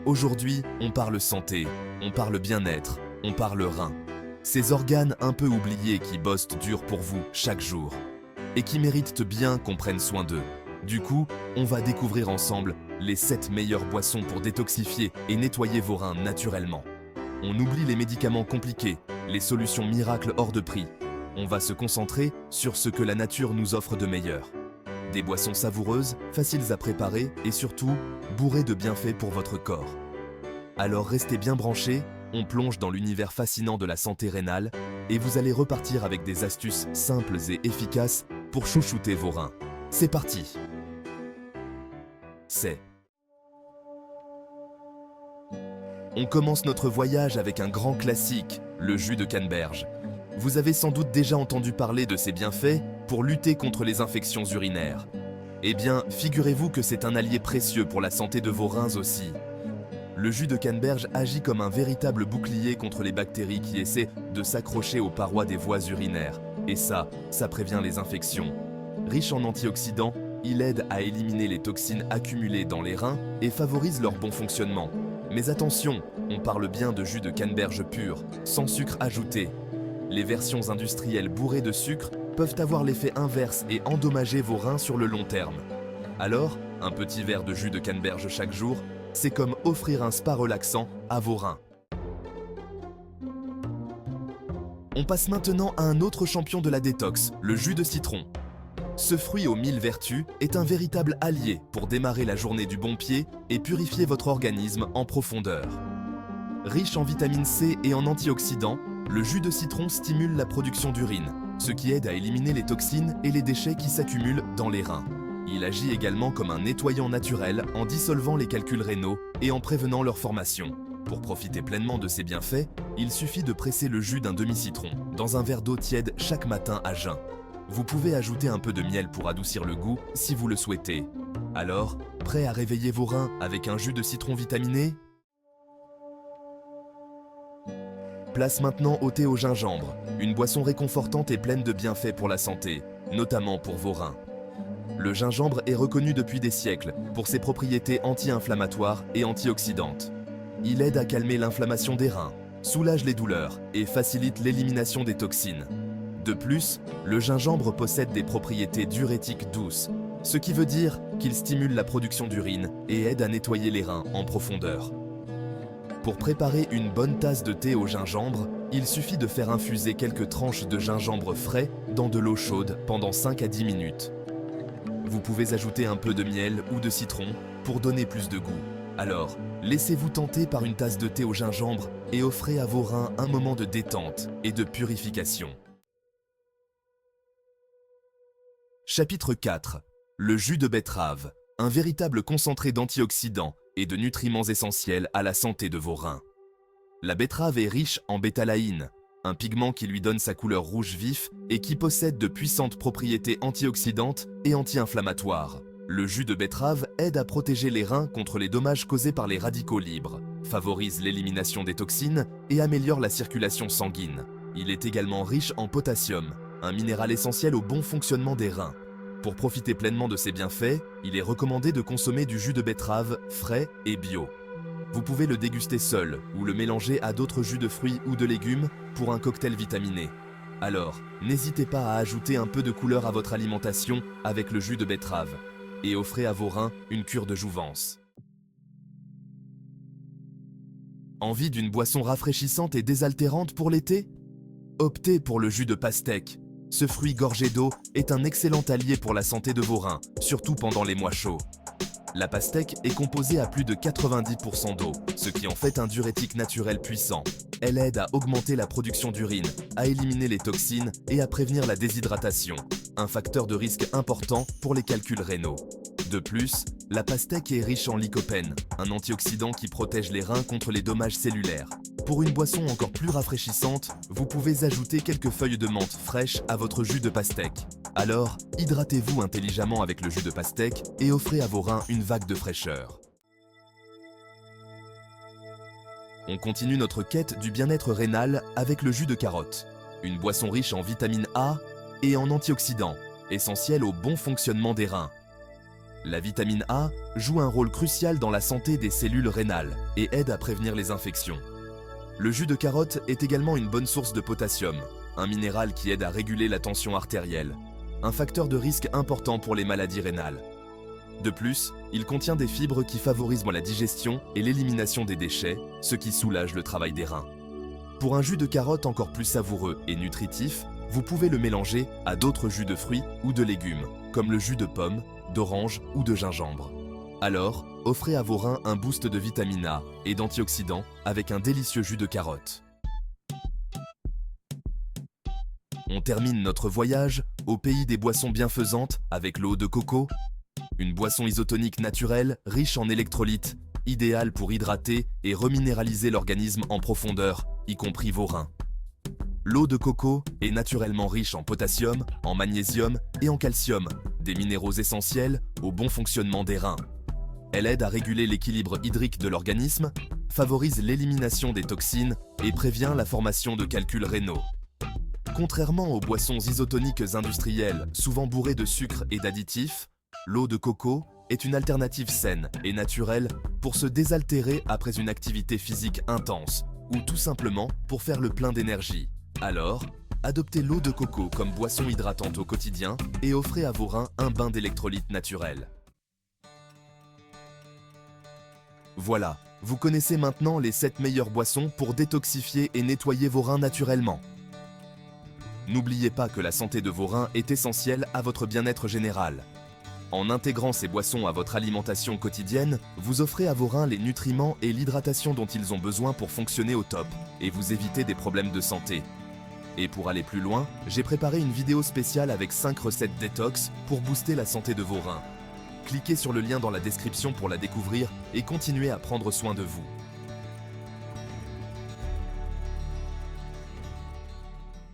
Aujourd'hui, on parle santé, on parle bien-être, on parle rein. Ces organes un peu oubliés qui bossent dur pour vous chaque jour et qui méritent bien qu'on prenne soin d'eux. Du coup, on va découvrir ensemble les 7 meilleures boissons pour détoxifier et nettoyer vos reins naturellement. On oublie les médicaments compliqués, les solutions miracles hors de prix. On va se concentrer sur ce que la nature nous offre de meilleur. Des boissons savoureuses, faciles à préparer et surtout bourrées de bienfaits pour votre corps. Alors restez bien branchés, on plonge dans l'univers fascinant de la santé rénale et vous allez repartir avec des astuces simples et efficaces pour chouchouter vos reins. C'est parti! On commence notre voyage avec un grand classique, le jus de canneberge. Vous avez sans doute déjà entendu parler de ses bienfaits pour lutter contre les infections urinaires. Eh bien, figurez-vous que c'est un allié précieux pour la santé de vos reins aussi. Le jus de canneberge agit comme un véritable bouclier contre les bactéries qui essaient de s'accrocher aux parois des voies urinaires. Et ça prévient les infections. Riche en antioxydants, il aide à éliminer les toxines accumulées dans les reins et favorise leur bon fonctionnement. Mais attention, on parle bien de jus de canneberge pur, sans sucre ajouté. Les versions industrielles bourrées de sucre peuvent avoir l'effet inverse et endommager vos reins sur le long terme. Alors, un petit verre de jus de canneberge chaque jour, c'est comme offrir un spa relaxant à vos reins. On passe maintenant à un autre champion de la détox, le jus de citron. Ce fruit aux 1000 vertus est un véritable allié pour démarrer la journée du bon pied et purifier votre organisme en profondeur. Riche en vitamine C et en antioxydants, le jus de citron stimule la production d'urine, ce qui aide à éliminer les toxines et les déchets qui s'accumulent dans les reins. Il agit également comme un nettoyant naturel en dissolvant les calculs rénaux et en prévenant leur formation. Pour profiter pleinement de ces bienfaits, il suffit de presser le jus d'un demi-citron dans un verre d'eau tiède chaque matin à jeun. Vous pouvez ajouter un peu de miel pour adoucir le goût si vous le souhaitez. Alors, prêt à réveiller vos reins avec un jus de citron vitaminé ? Place maintenant au thé au gingembre, une boisson réconfortante et pleine de bienfaits pour la santé, notamment pour vos reins. Le gingembre est reconnu depuis des siècles pour ses propriétés anti-inflammatoires et antioxydantes. Il aide à calmer l'inflammation des reins, soulage les douleurs et facilite l'élimination des toxines. De plus, le gingembre possède des propriétés diurétiques douces, ce qui veut dire qu'il stimule la production d'urine et aide à nettoyer les reins en profondeur. Pour préparer une bonne tasse de thé au gingembre, il suffit de faire infuser quelques tranches de gingembre frais dans de l'eau chaude pendant 5 à 10 minutes. Vous pouvez ajouter un peu de miel ou de citron pour donner plus de goût. Alors, laissez-vous tenter par une tasse de thé au gingembre et offrez à vos reins un moment de détente et de purification. Chapitre 4. Le jus de betterave, un véritable concentré d'antioxydants et de nutriments essentiels à la santé de vos reins. La betterave est riche en bétalaïne, un pigment qui lui donne sa couleur rouge vif et qui possède de puissantes propriétés antioxydantes et anti-inflammatoires. Le jus de betterave aide à protéger les reins contre les dommages causés par les radicaux libres, favorise l'élimination des toxines et améliore la circulation sanguine. Il est également riche en potassium, un minéral essentiel au bon fonctionnement des reins. Pour profiter pleinement de ces bienfaits, il est recommandé de consommer du jus de betterave frais et bio. Vous pouvez le déguster seul ou le mélanger à d'autres jus de fruits ou de légumes pour un cocktail vitaminé. Alors, n'hésitez pas à ajouter un peu de couleur à votre alimentation avec le jus de betterave et offrez à vos reins une cure de jouvence. Envie d'une boisson rafraîchissante et désaltérante pour l'été ? Optez pour le jus de pastèque. Ce fruit gorgé d'eau est un excellent allié pour la santé de vos reins, surtout pendant les mois chauds. La pastèque est composée à plus de 90% d'eau, ce qui en fait un diurétique naturel puissant. Elle aide à augmenter la production d'urine, à éliminer les toxines et à prévenir la déshydratation, un facteur de risque important pour les calculs rénaux. De plus, la pastèque est riche en lycopène, un antioxydant qui protège les reins contre les dommages cellulaires. Pour une boisson encore plus rafraîchissante, vous pouvez ajouter quelques feuilles de menthe fraîches à votre jus de pastèque. Alors, hydratez-vous intelligemment avec le jus de pastèque et offrez à vos reins une vague de fraîcheur. On continue notre quête du bien-être rénal avec le jus de carotte, une boisson riche en vitamine A et en antioxydants, essentielle au bon fonctionnement des reins. La vitamine A joue un rôle crucial dans la santé des cellules rénales et aide à prévenir les infections. Le jus de carotte est également une bonne source de potassium, un minéral qui aide à réguler la tension artérielle, un facteur de risque important pour les maladies rénales. De plus, il contient des fibres qui favorisent la digestion et l'élimination des déchets, ce qui soulage le travail des reins. Pour un jus de carotte encore plus savoureux et nutritif, vous pouvez le mélanger à d'autres jus de fruits ou de légumes, comme le jus de pomme, d'orange ou de gingembre. Alors, offrez à vos reins un boost de vitamine A et d'antioxydants avec un délicieux jus de carotte. On termine notre voyage au pays des boissons bienfaisantes avec l'eau de coco, une boisson isotonique naturelle riche en électrolytes, idéale pour hydrater et reminéraliser l'organisme en profondeur, y compris vos reins. L'eau de coco est naturellement riche en potassium, en magnésium et en calcium, des minéraux essentiels au bon fonctionnement des reins. Elle aide à réguler l'équilibre hydrique de l'organisme, favorise l'élimination des toxines et prévient la formation de calculs rénaux. Contrairement aux boissons isotoniques industrielles, souvent bourrées de sucre et d'additifs, l'eau de coco est une alternative saine et naturelle pour se désaltérer après une activité physique intense ou tout simplement pour faire le plein d'énergie. Alors, adoptez l'eau de coco comme boisson hydratante au quotidien et offrez à vos reins un bain d'électrolytes naturels. Voilà, vous connaissez maintenant les 7 meilleures boissons pour détoxifier et nettoyer vos reins naturellement. N'oubliez pas que la santé de vos reins est essentielle à votre bien-être général. En intégrant ces boissons à votre alimentation quotidienne, vous offrez à vos reins les nutriments et l'hydratation dont ils ont besoin pour fonctionner au top et vous éviter des problèmes de santé. Et pour aller plus loin, j'ai préparé une vidéo spéciale avec 5 recettes détox pour booster la santé de vos reins. Cliquez sur le lien dans la description pour la découvrir et continuez à prendre soin de vous.